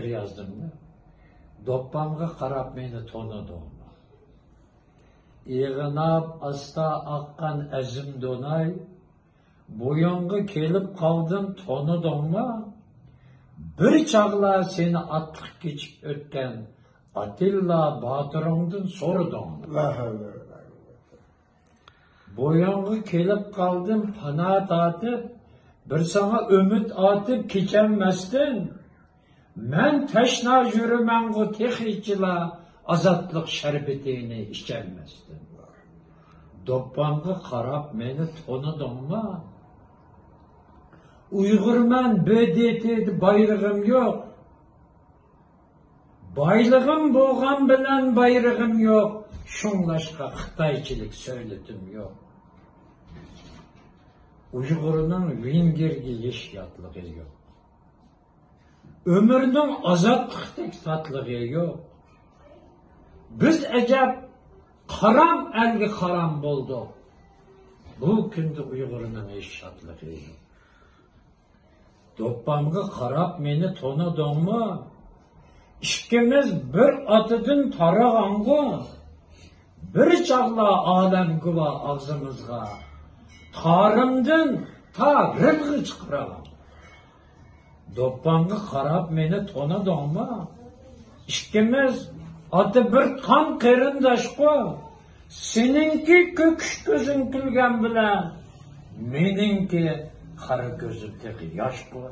yazdım da. Doppamga qarab meni tonadım. Iğınap asta akkan əzim donay, boyunғы kelip kaldım tonadım mı? Bir çağla seni atlık geçip ötken Atilla Batırıngdın sorudum. Boyunғы kelip kaldım panaat atıp, bir sana ümit atıp keçenmestin. Men teşna yürümengu tehicila azatlık şerbetini içenmestin. Doppamga qarab meni tonudun mu? Uygurmen bödeti bayrağım yok. Baylığım boğan bilen bayrağım yok. Şunlaşka Xitayçılık söyledim yok. Uygurunun Vengerge eş yatlığı yok. Ömürünün azatlıqdek tatlığı yok. Biz ecep karam elgi karam bulduk. Bu günde Uygurunun eş yatlığı yok. Doppamga qarab meni tonudun mu? İkimiz bir atıdın tarağangu. Bir çağla alem güva ağzımızga. Tarımdın ta rıbgı çıkırağım. Doppamga qarab meni tonudun mu? İkimiz adı bir kan qerindaş ku. Seninki köküş gözün külgen bilen, meninki karı gözüm teki yaş ku.